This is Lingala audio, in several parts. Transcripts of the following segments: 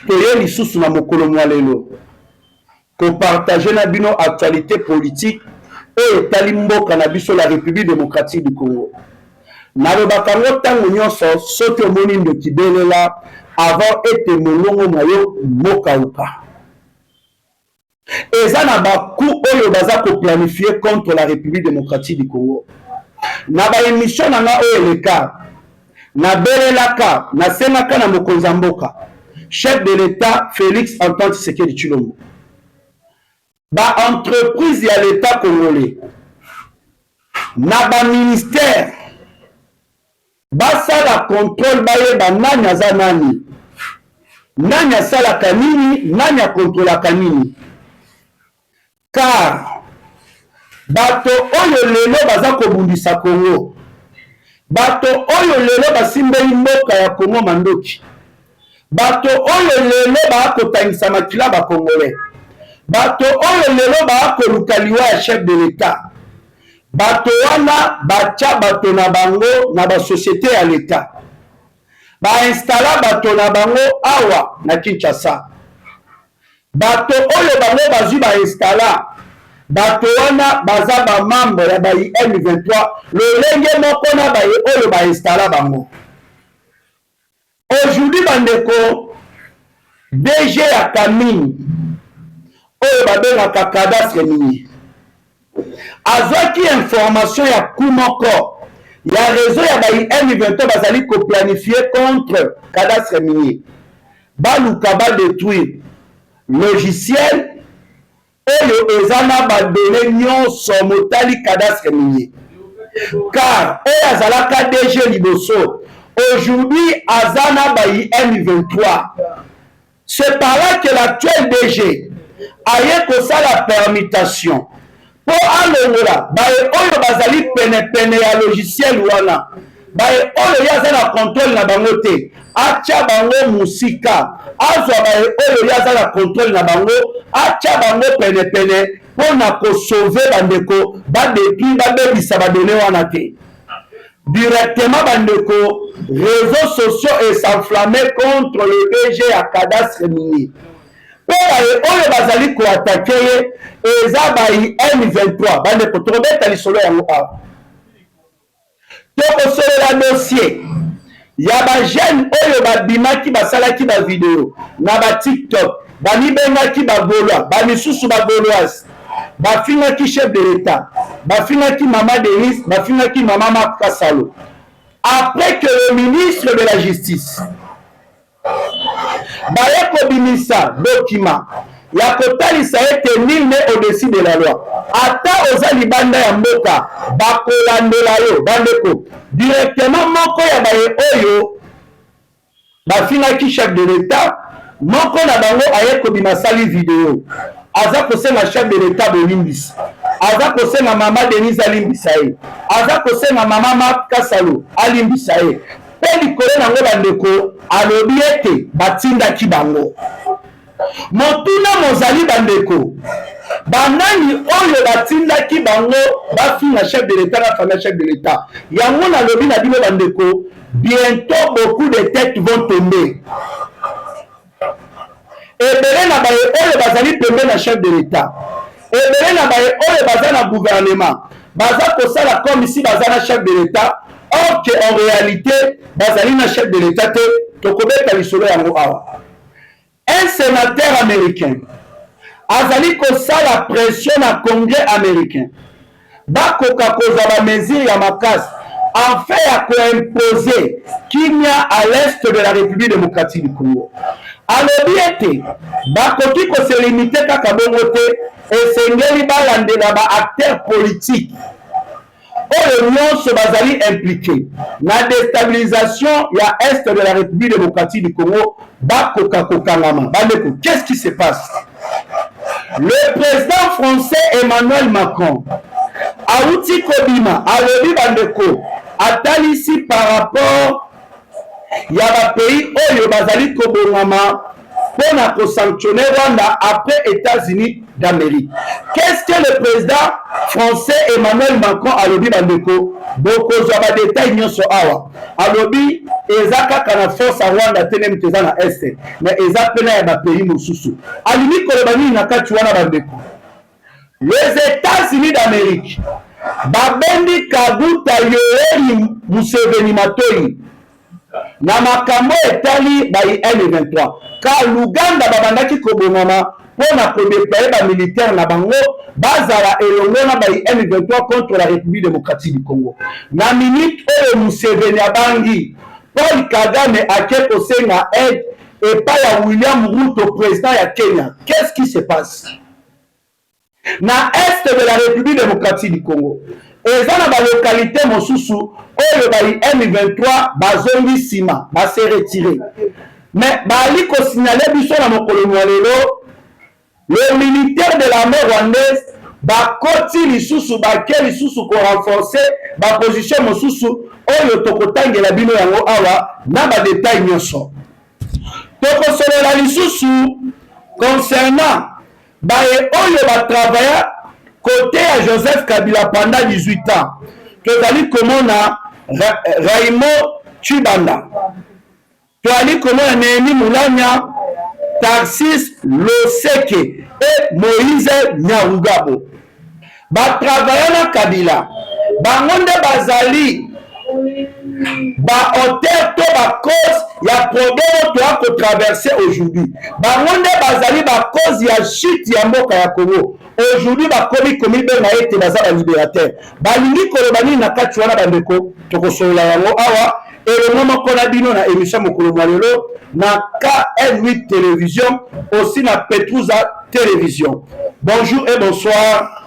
toye lisusu na mokolo mwa lelo kopartage na bino actualité politique et etali mboka na biso la République démocratique du Congo. Nalobaka ngo ntango nyonso soki omoni ndoki belela avant ete molongo na yo mokauka. Eza na baku oyo baza koplanifie contre la République démocratique du Congo. Na ba émission na nga oyo eleka na belelaka na sengaka na mokonzi mboka chef de l'État Félix Antoine Tshisekedi Tshilombo. Ba entreprise ya l'État congolais na ba ministère basala contrôle bayeba nani aza nani, nani asalaka nini, nani akontrolaka nini. Car bato oyo lelo baza kobundisa Congo, bato oyo lelo basimbeli mboka ya Congo mandoki, bato oyo lelo bakotangisa makila bakongolais, bato oyo lelo bakoluka liwa ya chef de l'État, bato wana bacha bato na bango na ba société ya l'État, bainstala bato na bango awa na Kinshasa. Bato oyo bango bazwi bainstala bato wana baza ba membre ya ba M23 lolenge moko na ba oyo bainstala bango. Aujourd'hui bandeko DG ya Kamini oyo babengaka cadastre minier azwaki information ya kumoko ya réseau ya ba M23 bazali koplanifier contre cadastre minier baluka badétruire logiciel oyo ezana badone nyonso motali cadastre minier. Car oyo azalaka DG liboso aujourd'hui azana bayi M23. C'est par là que l'actuel DG aye kosala permutation pour alongola baye oyo bazali pene ya logiciel wana baye oyo yaza na contrôle na bango te acha bango musika azwa baye oyo yaza na contrôle na bango acha bango pene pona ko sauver bandeko badétruire babebisa badone wana te directement bandeko réseaux sociaux et s'enflammer contre le DG à cadastre minier. Pour baye oyo bazali ko attaquer eza bayi M23 bandeko tobeta lisolo yango awa toko solo la dossier ya ba jeune oyo babimaki basalaki ba vidéo na ba TikTok banibengaki ba Gaulois bamisusu ba Gauloise bafingaki chef de l'État bafingaki Maman Denise bafingaki Maman Marc Salo après que le ministre de la Justice baye kobimisa document ya kotalisa ete nul n'est au-dessus de la loi ata oza libanda ya mboka bakolandela yo bandeko directement moko ya baye oyo bafingaki chef de l'État moko na bango aye kobima sali video aza kosenga chef de l'État bolimbisa aza kosenga Maman Denise alimbisa ye aza kosenga Maman Marc Kasalo alimbisa ye pe likolo nango bandeko alobi ete batindaki bango motuna mozali bandeko banani oyo batindaki bango bafinga chef de l'État na famille chef de l'État yango nalobi na bino bandeko bientôt beaucoup de têtes vont tomber ebele na baye oyo bazali pembe na chef de l'État ebele na baye oyo baza na gouvernement baza kosala comme ici baza na chef de l'État or que en réalité bazali na chef de l'État te tokobeta lisolo yango awa. Un sénateur américain azali kosala pression na congrès américain bakoka kozwa ba mesure ya makasi en fait ya koimposer kimia à l'est de la République démocratique du Congo. Alobi ete bakoki kose limite kaka bongo te esengeli balandela ba acteur politique oyo nyonso bazali impliqué na déstabilisation ya est de la République démocratique du Congo bakoka kokangama. Bandeko, qu'est-ce qui se passe? Le président français Emmanuel Macron auti kobima alobi bandeko atalisi par rapport ya ba pays oyo bazali kobongama pona ko sanctionner Rwanda après États-Unis d'Amérique. Qu'est-ce que le président français Emmanuel Macron a lobi bandeko? Donc, on détail nyonso awa. A lobi, ezaka kana force à Rwanda tenem teza na Est. Mais eza pena ya ba pays mosusu. Alimi kolobani na kati wana bandeko. Les États-Unis d'Amérique, babendi Kaguta Yoweri Museveni Matoi, na makambo etali bayi M23. Ka Luganda babandaki kobongama pona kodéployer ba militaire na bango bazala elongo na bayi M23 contre la République démocratique du Congo. Na minute oyo Museveni abangi, Paul Kagame ake kosenga aide epai ya William Ruto, président ya Kenya. Qu'est-ce qui se passe? Na est de la République démocratique du Congo, eza na ba localité mosusu oyo bayi M23 bazongi sima base retiré. Mais bali ko signaler biso na mokolo lelo le militaire de l'armée rwandaise bakoti lisusu bake lisusu ko renforcer ba position mosusu oyo tokotangela bino yango awa na ba détail nyonso. Tokosolola lisusu concernant baye oyo batravaille côté à Joseph Kabila pendant 18 ans. Tozali komona Raymond Chibanda, tozali komona Néhémie Moulanya, Tarsis Loseke et Moïse Nyarugabo. Batravaille na Kabila bangonde bazali ba hauteur to ba cause ya problème to a traverser aujourd'hui. Bangonde bazali ba cause ya chute ya mboka ya Congo. Aujourd'hui ba komi benga ete bazala libérateur. Balingi kolobani na kati wana bandeko tokosolola yango awa elongo moko na bino na émission mokolo lelo na KN8 télévision aussi na Petrouza télévision. Bonjour et bonsoir.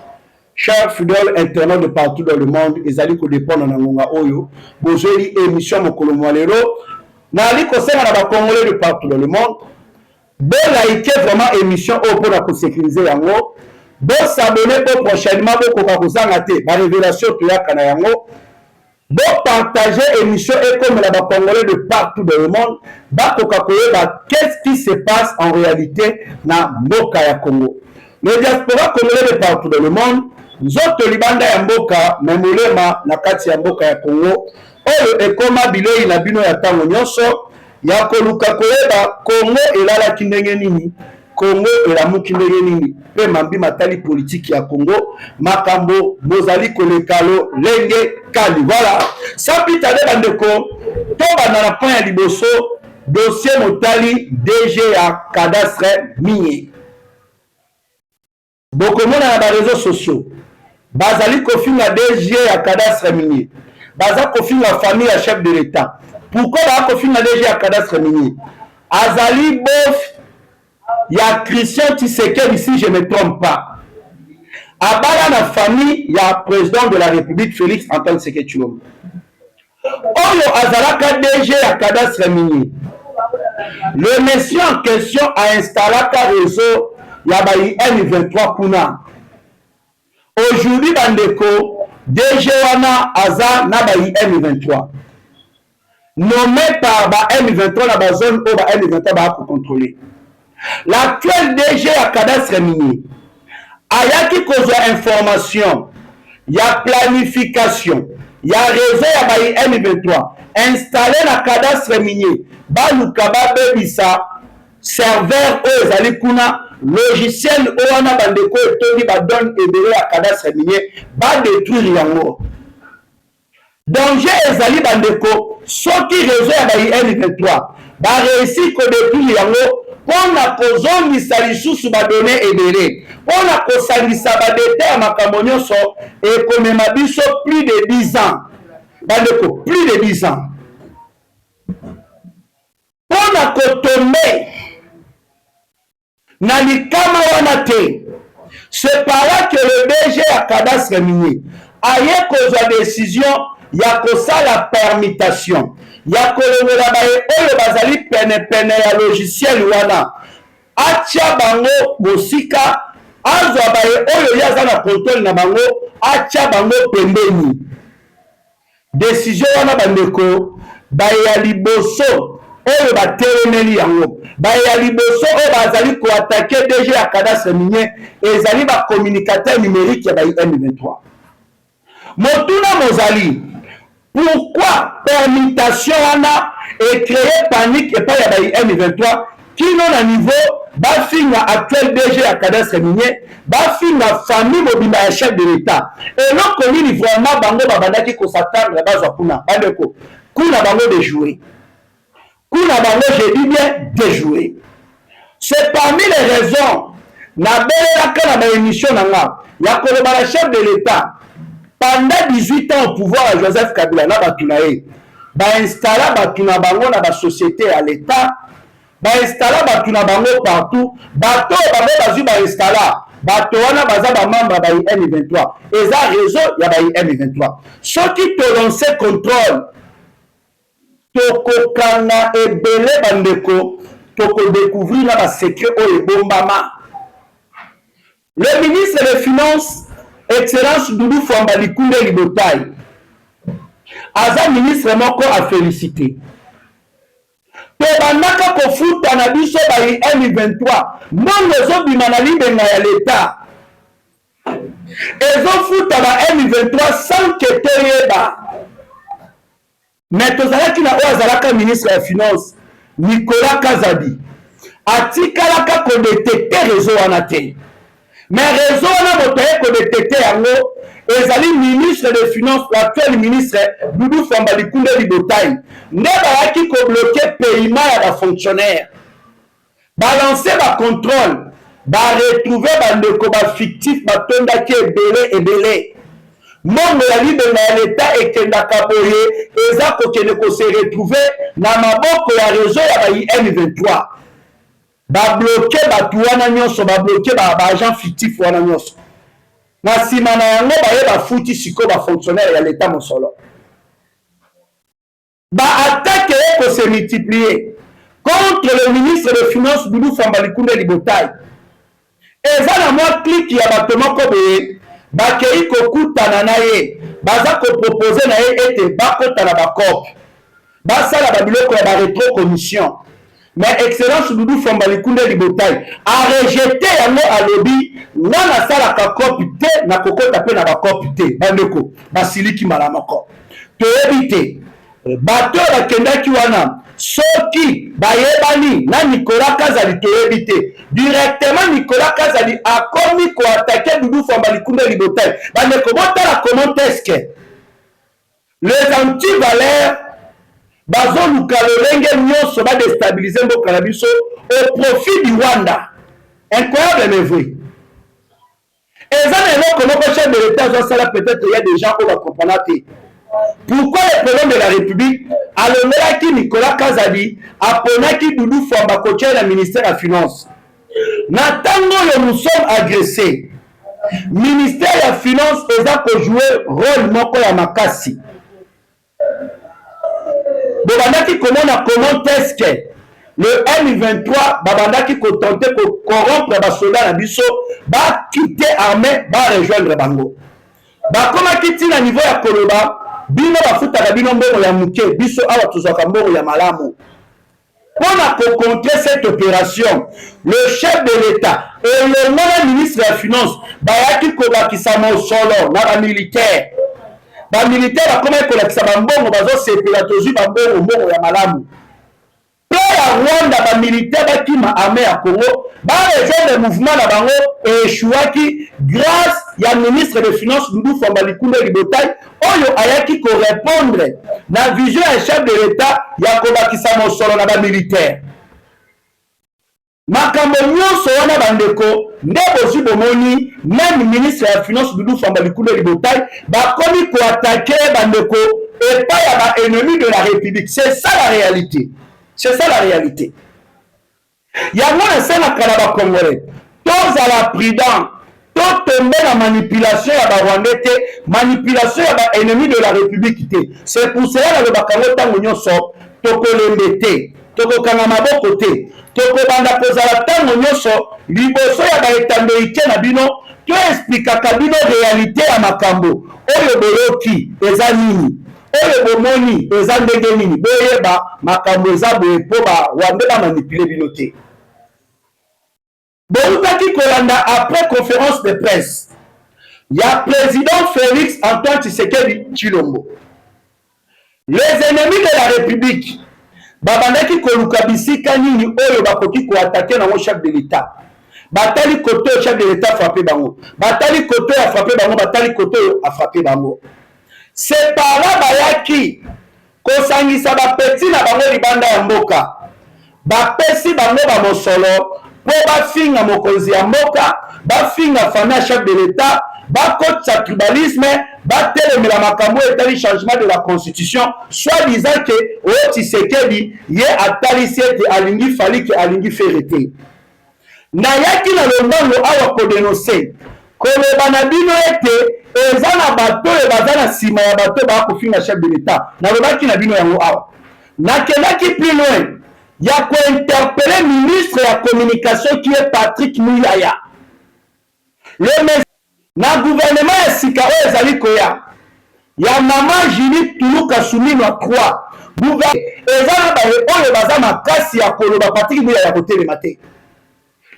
Chers fidèles internautes de partout dans le monde, ezali ko dépendre na ngonga oyo bozeli émission mokolo lelo na li ko senga na ba congolais de partout dans le monde. Bon like vraiment émission au pour la sécuriser yango. Bon s'abonner pour prochainement pour ko kozanga te ba révélation to yakana yango. Bon partager émission et comme la ba congolais de partout dans le monde ba ko koyeba qu'est-ce qui se passe en réalité na mboka ya Congo. Le diaspora congolais de partout dans le monde nzoto libanda ya mboka memolema na kati ya mboka ya Congo oyo ekoma bilei na bino ya tango nyonso ya koluka koyeba Congo elalaki ndenge nini, Congo elamuki ndenge nini, pe mambi matali politique ya Congo makambo bozali kolekalo lenge kali. Voilà, sans plus tarder bandeko tobanda na point ya liboso dossier motali DG ya cadastre minier. Bokomona na ba réseaux sociaux bazali kofinga DG ya cadastre minier, baza kofinga famille ya chef de l'État. Pourquoi ba kofinga DG ya cadastre minier? Azali bof ya Christian Tshisekedi, si je ne me trompe pas. Abala na famille ya président de la République Félix Antoine Tshisekedi Tshilombo. Oyo azalaka DG ya cadastre minier. Le monsieur en question a installé un réseau ya bayi M23 kuna. Aujourd'hui bandeko DG wana aza na bayi M23 nommé par ba M23 na ba zone o ba M23 ba ko contrôler. L'actuel DG ya cadastre minier ayaki kozwa information ya planification ya réseau ya bayi M23 installé na cadastre minier baluka babebisa serveur oyo ezali kuna logiciel owana bandeko etondi badone ebele ya cadastre minier badétruire yango. Danger ezali bandeko soki réseau ya bayi M23 baréussi kodétruire yango mpona kozongisa lisusu badone ebele mpona kosangisa badete ya makambo nyonso ekomema biso plus de 10 ans bandeko, plus de 10 ans mpona kotombe na likama wana te. C'est par là que le DG ya cadastre minier aye kozwa décision ya kosala permutation ya kolongola baye oyo bazali pene ya logiciel wana atia bango mosika azwa baye oyo yaza na contrôle na bango atia bango pembeni. Décision wana bandeko baye ya liboso oyo batelemeli yango baya liboso oyo bazali koattake DG ya cadastre minier ezali bacommunicateur numérique ya M23. Motuna mozali pourquoi permutation wana ecréer panique epai ya M23 kino na niveau bafinga actuel DG ya cadastre minier bafinga famille mobimba ya chef de l'État eloko nini vraiment bango babandaki kosatandre bazwa kuna bandeko kuna bango déjouer kuna bango je dis bien déjouer. C'est parmi les raisons na belelaka na baémission na nga ya koloba na chef de l'État pendant 18 ans au pouvoir à Joseph Kabila na batu na ye bainstalla batu na bango na basociété à l'État bainstalla batu na bango partout bato bango bazwi bainstalla bato wana baza bamembre ya M23 eza réseau ya M23 soki tolonse contrôle tokokanga ebele bandeko tokodécouvrir na basekret oyo ebombama. Le ministre des Finances Excellence Doudou Fwamba Likunde Libotai aza ministre moko a félicité tobandaka kofuta na biso bayi M23 mbongo ezobima na libenga ya l'État ezofuta ba M23 sans ke toyeba. Mais tozalaki na oyo azalaka ministre ya finance Nicolas Kazadi atikalaka kodetecte réseau wana te mais réseau wana moto ye kodetecte yango ezali ministre de finance l'actuel ministre Doudou Fwamba Likunde Libotai nde bayaki kobloke paiement ya bafonctionnaire balanse bacontrôle baretrouve bandeko bafictif batondaki ebele mbongo ya libenga ya l'État ekendaka boye eza kokende kose retrouve na maboko ya réseau ya bayi M23 babloke batu wana nyonso babloke baagent fictif wana nyonso na nsima na yango baye bafuti siko bafonctionnaire ya l'État mosolo baattaque ye kose multiplier contre le ministre de finance Doudou Fwamba Likunde Libotai eza na mwa clique ya bato moko boye bakei kokutana na ye baza kopropose na ye ete bakota na bacope basala babiloko ya baretro commission mais excellence Doudou Fwamba Likunde Libotai a rejeté yango alobi nga nasalaka cope te na kokota mpe na bacope te bandeko basiliki mbala moko toyebi te bato bakendaki wana soki bayebani na Nicolas Kazadi toyebi te directement Nicolas Kazadi akomi koattake Doudou Fwamba Likunde Libotai bandeko botala comment est-ce que les antivaleurs bazoluka lolenge nyonso badestabilize mboka na biso au profit du Rwanda. Incroyable mais vrai. Eza na eloko moko chef de l'État azosala peut-être il y a des gens qui va comprendre te. Pourquoi le président de la République alongelaki Nicolas Kazadi aponaki Doudou Fwamba kotia na ministère ya finance na ntango oyo nous sommes agressés ministère ya finance eza kojouer rôle moko ya makasi bobandaki komona comment est-ce que le M23 babandaki kotente corrompre basoda na biso bakite armée barejoindre bango bakomaki ntina niveau ya koloba bino bafutaka bino mbongo ya muke biso awa tozwaka mbongo ya malamu mpona kocontrer cette opération le chef de l'État elongo na ministre ya finance bayaki kobakisa mosolo na bamilitaire bakomaki kolakisa bambongo bazosepela tozwi mbongo ya malamu mpe ya Rwanda bamilitaire bakima armée ya Congo barejoindre mouvement na bango eeshuaki grâce ya ministre de finance Doudou Fwamba Likunde Libotai oyo ayaki korépondre na vision ya chef de l'État ya kobakisa mosolo na bamilitaire makambo nyonso wana bandeko nde bozwi bomoni même ministre ya finance Doudou Fwamba Likunde Libotai bakomi koattake bandeko epai ya baennemi de la République. C'est ça la réalité. C'est ça la réalité. Yango nasenaka na bakongolais tozala prudent totombe na manipulation ya barwandais te manipulation ya baennemi de la République te. C'est pour cela nalobaka ngo ntango nyonso tokolembe te tokokanga maboko te tokobanda kozala ntango nyonso liboso ya baetamberike na bino toexplikaka bino réalité ya makambo oyo boyoki eza nini oyo bomoni eza ndenge nini boyeba makambo eza boye mpo bawande bamanipule bino te. Boutaki kolanda après conférence de presse ya président Félix Antoine Tshisekedi Tshilombo, les ennemis de la République babandaki koluka bisika nini oyo bakoki koatake nango chef de l'État. Batali koto chef de l'État frappé bango, batali koto a frappé bango, batali koto a frappé bango. C'est par là bayaki kosangisa bapeti na bango libanda ya mboka, bapesi bango bamosolo po bafinga mokonzi ya mboka, bafinga famille ya chef de l'État, bakotisa tribalisme, batelemela makambo etali changement de la constitution, soi-disant ke oyo Tshisekedi ye atalisi ete alingi fali ke alingi fere te. Nayaki na lombango awa kodenonse koloba na bino ete eza na bato oyo baza na nsima ya bato bakofinga chef de l'État. Nalobaki na bino yango awa, nakendaki plus loin ya kointerpele ministre ya communication qui est Patrick Muyaya, le na gouvernement ya sika oyo ezali koya ya mama Julie Tuluka Sumino 3 eza na baye oyo baza makasi ya koloba Patrick Muyaya kotelema te.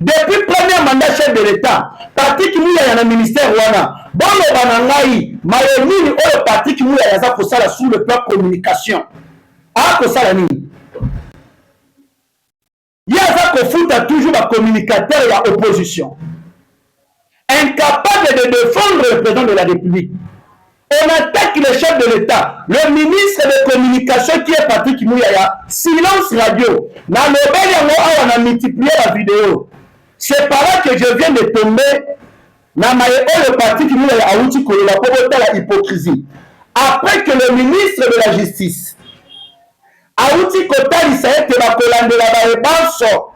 Depuis premier mandat chef de l'État, Patrick Muyaya na ministère wana boloba na ngai maye nini oyo Patrick Muyaya aza kosala sur le plan communication. Akosala nini? Ye aza kofuta toujours ba communicateur ya opposition, incapable de défendre le président de la République. On attaque le chef de l'État, le ministre de communication qui est Patrick Muyaya, silence radio. Na lobeli yango awa na multiplier la vidéo. C'est par là que je viens de tomber na maye oyo Patrick Muyaya awuti koloba po botala hypocrisie. Après que le ministre de la Justice awuti kotalisa ete bakolandela baye banso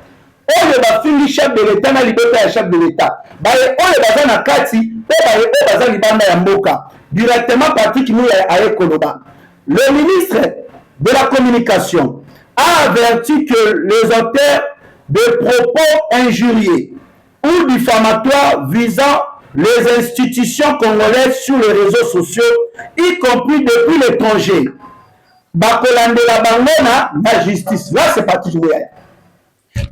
oyo bafingi chef de l'État na libota ya chef de l'État, baye oyo baza na kati pe baye oyo baza libanda ya mboka, directement Patrick Muyaya aye koloba. Le ministre de la communication a averti que les auteurs de propos injurieux ou diffamatoires visant les institutions congolaises sur les réseaux sociaux, y compris depuis l'étranger, bakolandela bango na justice. Là c'est Patrick Muyaya.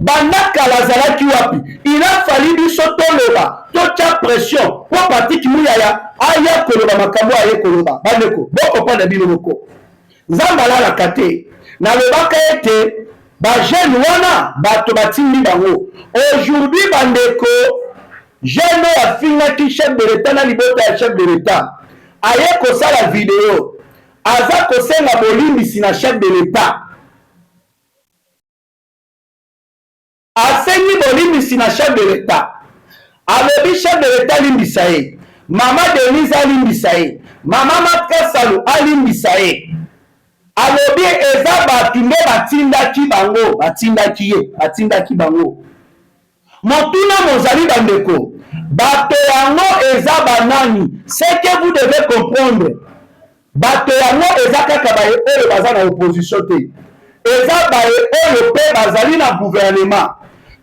Bandaka lazalaki wapi, il a fallu biso toloba tocha pression po Patrick Muyaya aya koloba makambo aye koloba. Bandeko boko pa na bino boko nzamba la kate na lobaka ete ba jeune wana bato batindi bango. Aujourd'hui bandeko jeune ya finga ki chef de l'État na libota ya chef de l'État aye kosala vidéo aza kosenga bolimbisi na chef de l'État, asengi bolimbisi na chef de l'État, alobi chef de l'État limbisa ye, mama Denise alimbisa ye, mama Makasalu alimbisa ye, alobi eza bato nde batindaki bango, batindaki ye, batindaki bango. Motuna mozali bandeko, bato yango eza banani, c'est que vous devez comprendre. Bato yango eza kaka baye oyo baza na opposition te, eza baye oyo pe bazali na gouvernement,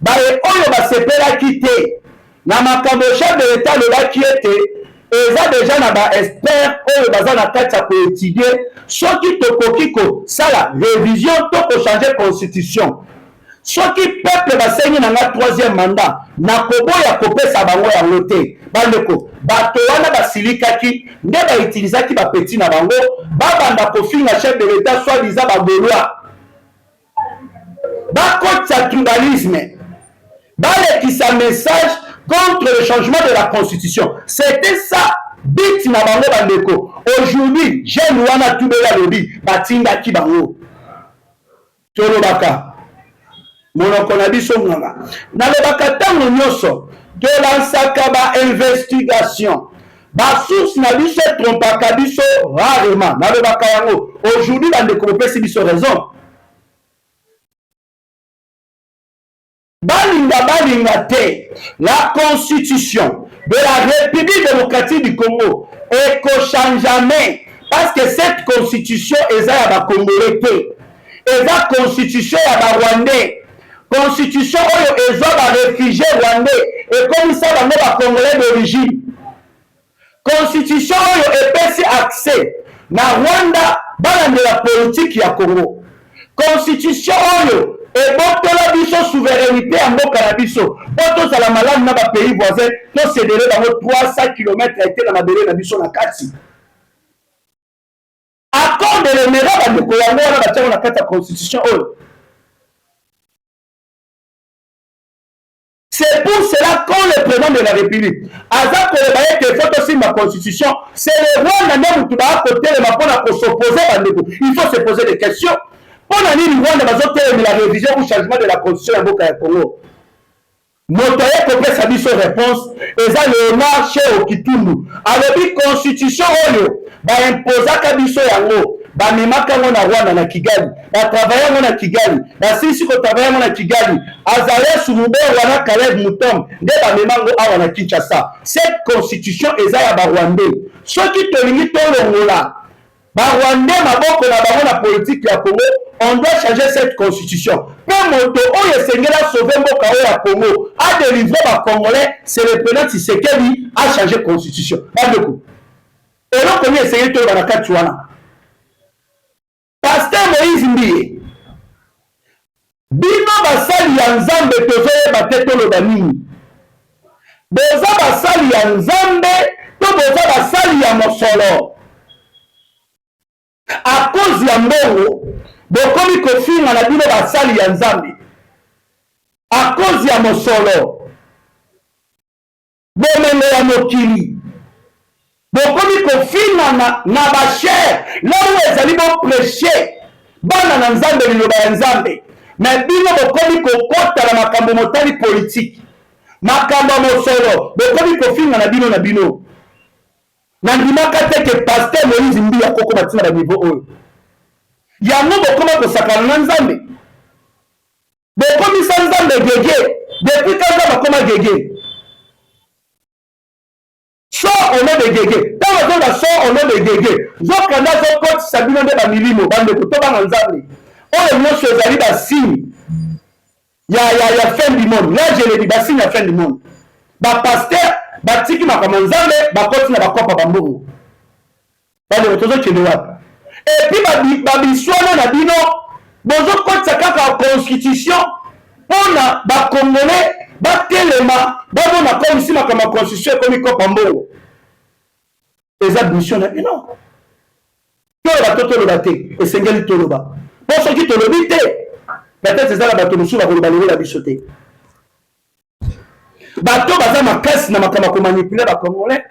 baye oyo basepelaki te na makambo chef de l'État lobaki ete eza deja na ba expert oyo baza na kati ya koétudier soki tokoki kosala révision to kochange constitution, soki peuple basengi nanga troisième mandat nakoboya kopesa bango yango te. Bandeko bato wana basilikaki nde baitilizaki bapeti na bango babanda kofinga chef de l'État soi-disant bagaulois, bakotisa tribalisme, balekisa message contre le changement de la constitution. C'était ça but na bango bandeko. Aujourd'hui jeune wana tubela lobi batindaki bango tolobaka monoko na biso nganga nalobaka ntango nyonso tolansaka ba-investigation basource na biso trompaka biso rarement. Nalobaka yango aujourd'hui bandeko bopesi biso raison. Balinga te la constitution de la République démocratique du Congo ekochange jamais parce que cette constitution eza ya bakongolais te, eza constitution ya barwandais, constitution oyo ezwa baréfugié rwandais ekomisa bango bakongolais d'origine, constitution oyo epesi accès na Rwanda balandela politique ya Congo. Constitution oyo ebotola biso souveraineté ya mboka na biso po tozala malamu na bapays voisin tosedele bango 300 km ete na mabele na biso na kati. Accord de l'EMERA bandeko yango wana batiango na kati ya constitution oyo. C'est pour cela quand le président de la République aza koloba ete faut tosimba la constitution, c'est le Rwanda nde mutu bakotelema mpona kosoposer bandeko. Il faut se poser des questions. Mpona nini Rwanda bazotelemela la révision ou changement de la constitution ya mboka ya Congo? Moto ye kopesa biso réponse eza Léonard Che Okitundu alobi constitution oyo baimpozaka biso yango bamemaka yango na Rwanda na Kigali, batravaille yango na Kigali, basilisi kotravaille yango na Kigali, Azarias Souroubert wana Caleb Moutom nde bamemango awa na Kinshasa. Cette constitution eza ya barwandais. Soki tolingi tolongola barwandais maboko na bango na politique ya Congo, on doit changer cette constitution. Pe moto oyo esengela sauver mboka oyo ya Congo a délivré ba Congolais, c'est le président Tshisekedi a changé constitution. Bandeko eloko ni esengeli toloba na kati wana. Pasteur Moïse Mbiye bino basali ya Nzambe tozoyeba te toloba nini. Boza basali ya Nzambe to boza basali ya mosolo. A cause ya mbongo bokomi kofinga na bino basali ya Nzambe. A cause ya mosolo bomengo ya mokili bokomi kofinga na basher lawo ezali boprêcher bana na Nzambe liloba ya Nzambe. Mais bino bokomi kokota na makambo motali politique, makambo mosolo bokomi kofinga na bino na bino. Nandimaka te ke Pasteur Moïse Mbiya akoko batina ba niveau oyo yango bokoma kosakana na Nzambe, bokomisa Nzambe gege depuis kaza bakoma gege. Sort au nom de Gégé. Dans le temps sort au nom de Gégé. Zokanda zokot sabino de bamilimo bande kutoba na Nzambe. Oyo nyonso ezali ba signe ya fin du monde. Là je le dis ba signe ya fin du monde. Ba pasteur batiki makambo Nzambe bakoti na bakopa bambongo. Bande tozo kende wapi? Et puis babiswana na bino bozo kotsa kaka constitution pona ba Congolais batelema babona comme si makama constitution comme kopa mbongo. Eza mission na bino. Toloba toloba te esengeli toloba. Pour ceux qui tolobi te peut-être ezala bato mosusu bakoloba lelo la biso te. Bato baza makasi na makama ko manipuler ba Congolais.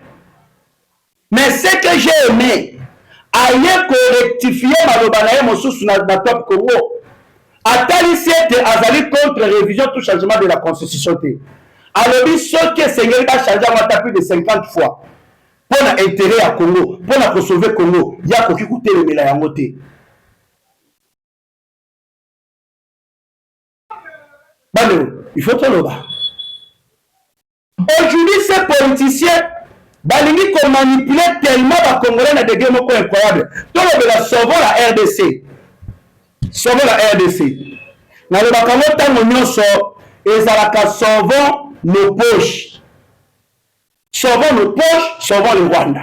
Mais ce que j'ai aimé aye correctifier maloba na ye mosusu na top Congo. Atalisi ete azali contre révision tout changement de la constitution te. Alobi soki esengeli ba changer ngata plus de 50 fois. Pour l'intérêt à Congo, pour sauver Congo, il y a qui coûte le mélange en côté. Il faut tout le bas. Aujourd'hui, ces politiciens, balingi qu'on manipule tellement les Congolais dans des games incroyables. Tout le monde sauvons la RDC. Sauvons la RDC. Dans le Bakango, tant qu'on sort, et ça la sauvons nos poches. Sauvons nos poches, sauvons le Rwanda.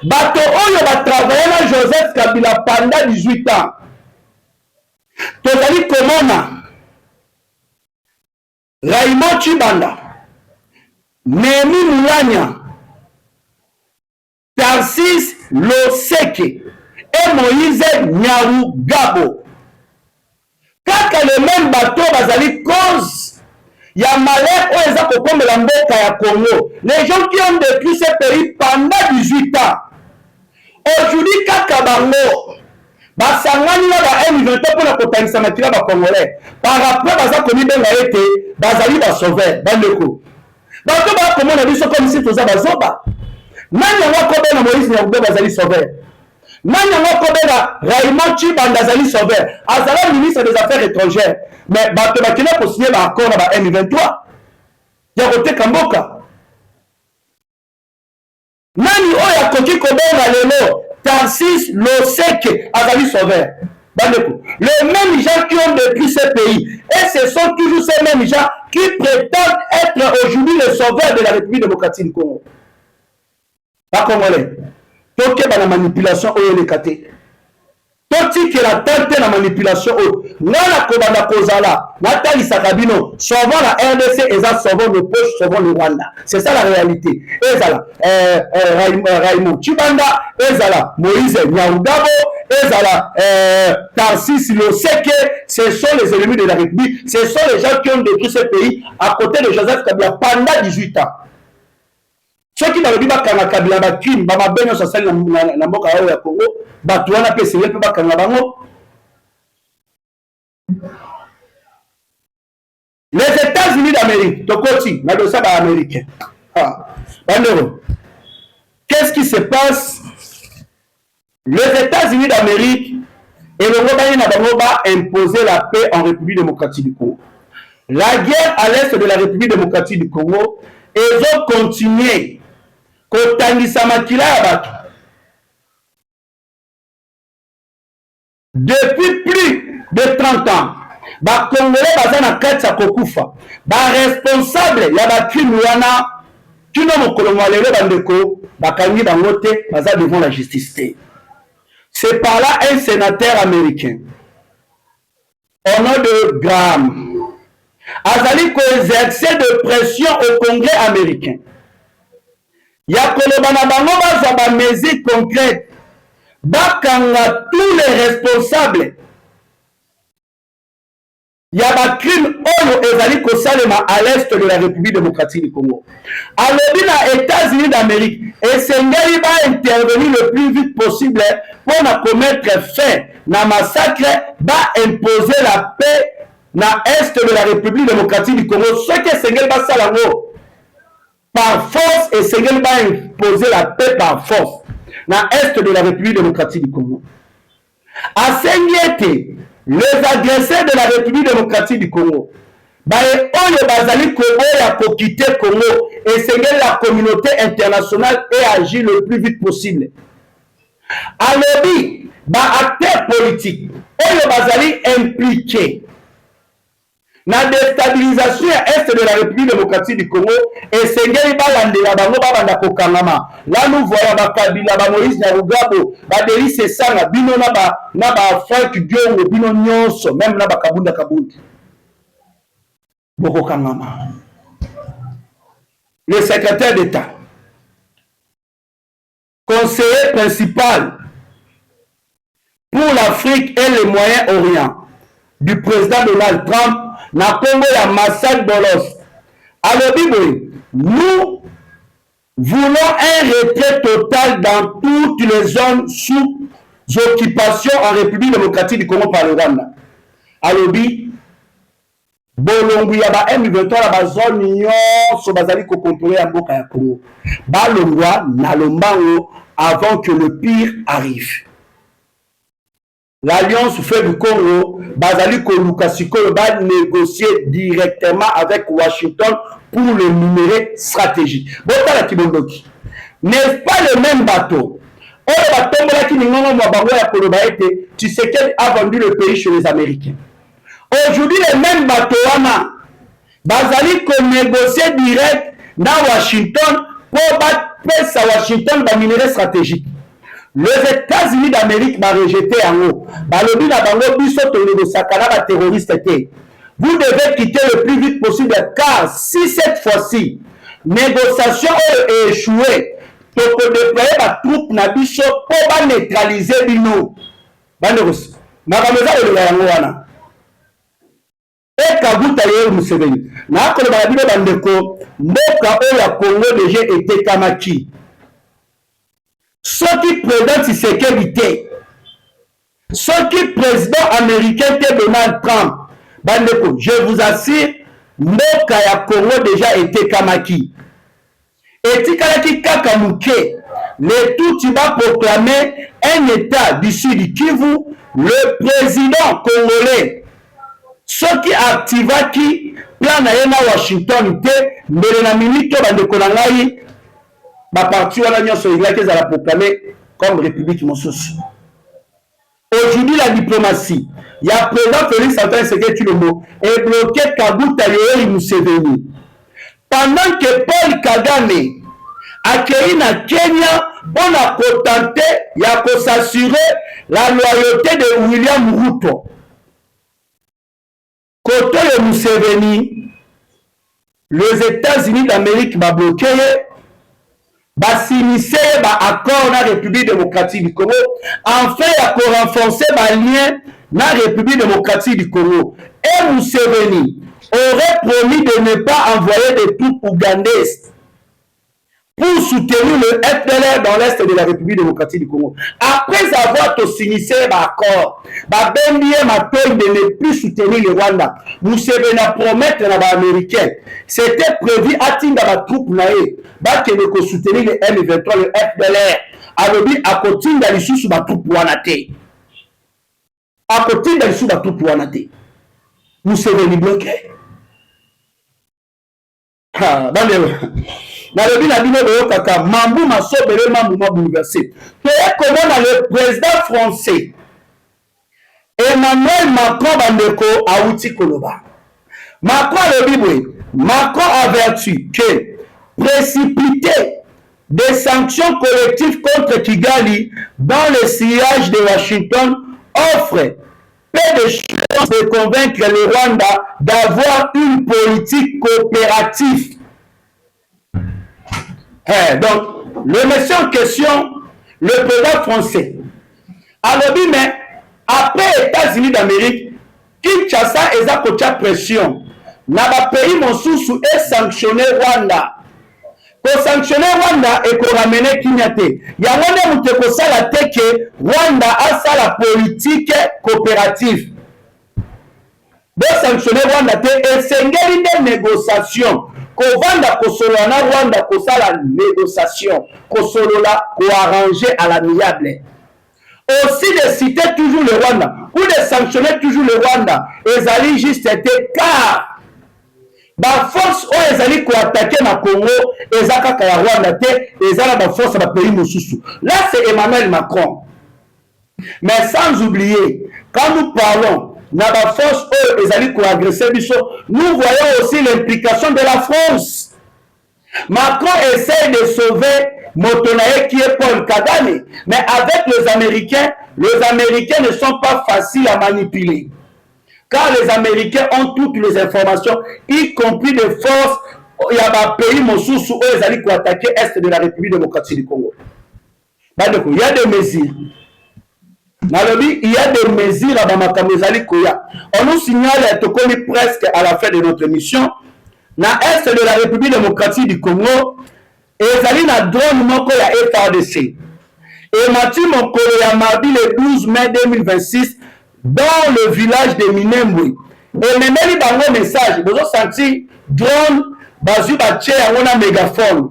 Bato oyo va travailler na Joseph Kabila pendant 18 ans. Tozali komona Raymond Chibanda, Nemi Mulanya, Tarsis Loseke et Moïse Nyarugabo. Kaka le même bateau bazali cause il y a malheur où ils ont comme la mboka ya Congo. Les gens qui ont vécu ce pays pendant 18 ans. Aujourd'hui, kaka bango basangani na ba M23 pour la kotanisa makila ba Congolais. Par rapport à ça komi benga ete bazali ba sauver bandeko. Bato ba comment na biso comme si toza bazoba. Nani ngoko bena Moïse Nyarugabo bazali sauver. Nani ngoko bena Raymond Chibanda bazali sauver. Azala ministre des Affaires étrangères. Mais bato bakina ko signer ba accord na ba M23. Ya kote kamboka. Nani oya koki ko benga lelo Tarsis Loseke azali sauver. Bandeko, les mêmes gens qui ont depuis ce pays, et ce sont toujours ces mêmes gens qui prétendent être aujourd'hui les sauveurs de la République démocratique du Congo. Pas congolais. tokeba na manipulation oyo elekate totikela tante na manipulation oyo ngana kobanda kozala natalisaka bino sauvant la RDC eza sauvant le poche sauvant le Rwanda, c'est ça la réalité. Ezala Raymond Chibanda, ezala Moïse Nyarugabo, ezala Tarsis Loseke, ce sont les ennemis de la République, ce sont les gens qui ont détruit ce pays à côté de Joseph Kabila pendant 18 ans. Ceux qui balobi bakanga Kabila bakim bamabenyo sasali na mboka oyo ya Congo bato wana pe seye pe bakanga bango. Les États-Unis d'Amérique, Tokoti, na dosa ba américain. Bandero. Qu'est-ce qui se passe? Les États-Unis d'Amérique et le Rwanda va imposer la paix en République démocratique du Congo. La guerre à l'est de la République démocratique du Congo, ils ont continué. Depuis plus de 30 ans, les Congolais baza na kati ya kokufa, ba responsable ya ba crime wana kino mokolo malere bandeko bakangi bango te baza devant la justice. C'est par là un sénateur américain au nom de Graham azali ko exercer de pression au Congrès américain. Ya koloba na bango bazwa ba mesures concrètes bakanga tous les responsables ya ba crime oyo ezali kosalema à l'est de la République démocratique du Congo. Alobi na États-Unis d'Amérique esengeli ba intervenir le plus vite possible pour na commettre fin na massacre ba imposer la paix na est de la République démocratique du Congo. Ce que esengeli ba salango par force et Sengel va imposer la paix par force dans l'est de la République démocratique du Congo. À Sengiete, les agresseurs de la République démocratique du Congo, on bazali Congo ya ko quitter Congo et Sengel la communauté internationale et agir le plus vite possible. Alobi, acteurs politiques, on bazali impliqué na déstabilisation est de la République démocratique du Congo et sengeli balandela bango babanda kokangama. Là nous voyons Kabila, Moïse Nyarugabo, Denis Sesanga, bino na ba Frank Diongo, bino nyonso, même na Kabunda Kabundi. Boko kangama. Le secrétaire d'État, conseiller principal pour l'Afrique et le Moyen-Orient du président Donald Trump, na Congo ya massacre Bolos. Alors, nous voulons un retrait total dans toutes les zones sous occupation en République démocratique du Congo par le Rwanda. Alors, bolongu ya ba M23 la ba zone nyonso bazali ko contrôler ya mboka ya Congo. Balongwa na lombango avant que le pire arrive. L'Alliance fait du Congo, Bazali Kolukasiko va négocier directement avec Washington pour le numéro stratégique. Botala Kibondoki. N'est-ce pas le même bateau? Le bateau qui n'est Tshisekedi a vendu le pays chez les Américains. Aujourd'hui, le même bateau, Bazali ko négocier direct dans Washington pour battre à Washington le numéro stratégique. Les États-Unis d'Amérique m'ont rejeté en haut. Balobi na bango biso to négociakana ba terroriste té. Vous devez quitter le plus vite possible car si cette fois-ci négociation est échouée, to ko déployer ba troupe na biso pour ba neutraliser bino. Banderos. Makameza le yango wana. Et Kabuta Yeri Museveni. Na ko ba bino bandeko mboka o ya Congo déjà été kamaki. Ceux qui président Tshisekedi, ceux qui président américain Donald Trump, bandeko, je vous assure, mboka ya Congo déjà été kamaki. Et tikalaki kakamuke, le tout va proclamer un état du sud Kivu, le président congolais. Ceux qui activa qui plan na Washington mbele na minute bandeko na ngai ba parti wana nyonso ilaki za la proclamer comme république mosusu. Aujourd'hui la diplomatie, il y a président Félix Antoine Tshisekedi Tshilombo est bloqué Kabuta Yoweri Museveni. Pendant que Paul Kagame accueilli na Kenya on a contenté, il y a qu'à s'assurer la loyauté de William Ruto. Côté de Museveni, les États-Unis d'Amérique va bloquer, va s'initier accord dans la République démocratique du Congo, enfin il y a qu'à renforcer le lien dans la République démocratique du Congo. Et Museveni aurait promis de ne pas envoyer des troupes ougandaises pour soutenir le FDLR dans l'Est de la République démocratique du Congo. Après avoir signé l'accord, de ne plus soutenir le Rwanda, Museveni a promis à l'Américain, c'était prévu à Tinga la troupe naïe, qui ne soutenir le M23, le FDLR, à côté de l'issue sous la troupe Wanate. À côté de l'issue de la troupe Wanate. Museveni bloqué. Dans le bina bino de kaka mambu masobele mambu ma bouleversé. Comment le président français Emmanuel Macron bandeko awuti koloba. Macron le bible, Macron averti que précipiter des sanctions collectives contre Kigali dans le sillage de Washington offre peu de chances de convaincre le Rwanda d'avoir une politique coopérative. Donc, le monsieur en question, le président français, alors mais après les États-Unis d'Amérique, Kinshasa et Zakocha pression, n'a pas pays mon sous et sanctionné Rwanda. Pour sanctionner Rwanda et pour ramener Kinyate. Il y a un monde qui a la tête que Rwanda a ça la politique coopérative. De sanctionner Rwanda et c'est une négociation. Kovanda Kosolana Rwanda kosa la négociation, Kosolola ko arranger à l'amiable. Aussi de citer toujours le Rwanda ou de sanctionner toujours le Rwanda, ils allaient juste être car la force où ils allaient attaquer na Congo, ils allaient à Rwanda ils allaient la force à pays Mosusu. Là c'est Emmanuel Macron. Mais sans oublier, quand nous parlons na ba force eux ezali ko agresser biso, nous voyons aussi l'implication de la France. Macron essaie de sauver Motonae qui est Paul Kagame, mais avec les Américains ne sont pas faciles à manipuler. Car les Américains ont toutes les informations, y compris des forces, il y a un pays Mosusu où ezali ko attaquer est de la République démocratique du Congo. Il y a des mesures. Il y a des mesures à Bamakamezali Koya. On nous signale et on presque à la fin de notre mission. Dans l'Est de la République démocratique du Congo, et ils na drone moko ya FARDC. Et Mathieu Mokolo ya mardi le 12 mai 2026 dans le village de Minembwe. Et même bango message, vous avez senti drone bazu bache ya ngona mégaphone.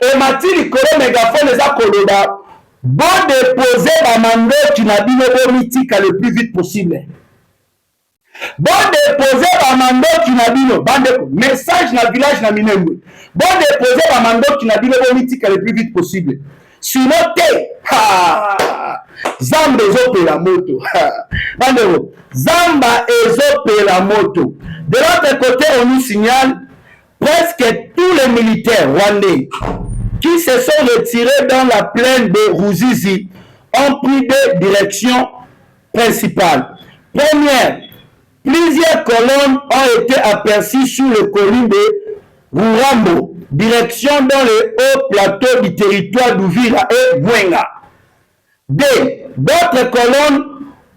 Et Mathieu Likolo mégaphone les a koloba. Bon déposer la mandat qui n'a bino politique le plus vite possible. Bon déposer la mandat qui n'a bino message na village na Minembwe. Bon déposer la mandat qui n'a bino politique le plus vite possible. Sinon Zamba ezope la moto. Zamba ezope la moto. De l'autre côté, on nous signale presque tous les militaires rwandais qui se sont retirés dans la plaine de Ruzizi ont pris deux directions principales. Première, plusieurs colonnes ont été aperçues sur le colline de Rurambo, direction dans le haut plateau du territoire d'Uvira et Mwenga. D'autres colonnes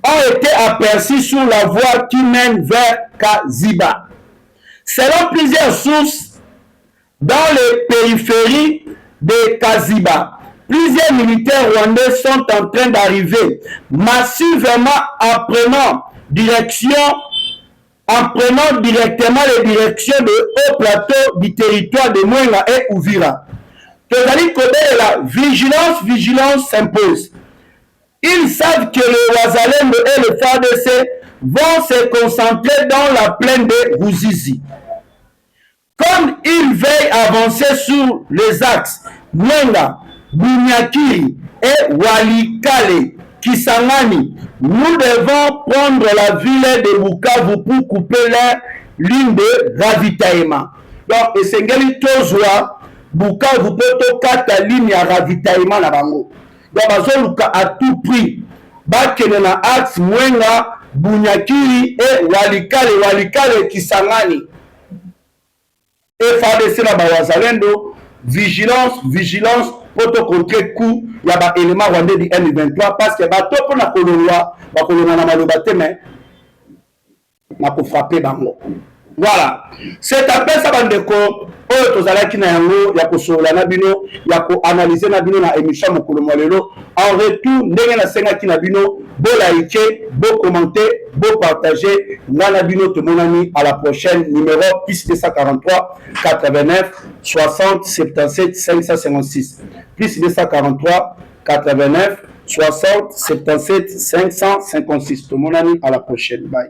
ont été aperçues sur la voie qui mène vers Kaziba. Selon plusieurs sources, dans les périphéries de Kaziba, plusieurs militaires rwandais sont en train d'arriver massivement en prenant directement les directions de haut plateau du territoire de Mwenga et Uvira. Tozali côté de la vigilance s'impose. Ils savent que le Wazalendo et le FARDC vont se concentrer dans la plaine de Ruzizi. Comme ils veillent avancer sur les axes Mwenga, Bunyakiri et Walikale, Kisangani, nous devons prendre la ville de Bukavu pour couper leur ligne de ravitaillement. Donc, Esengeli Tozwa, Bukavu poto kata ligne ya ravitaillement na bango. Donc bazoluka à tout prix bakene na axe Mwenga Bunyakiri et Walikale Kisangani. FARDC na bawazalendo vigilance poto contrer coup ya ba élément rwandais du M23 parce que bato pona kolonga na maloba te mais na ko frapper bango. Voilà, c'est après ça bandeko oyo tozalaki na yango ya kosola na bino ya ko analyser na bino na émission mokolo lelo. En retour ndenge na sengaki na bino bo liker, bo commenter, bo partager na bino tomonani à la prochaine. Numéro plus 243 89 60 77 556 plus 243 89 60 77 556 tomonani à la prochaine. Bye.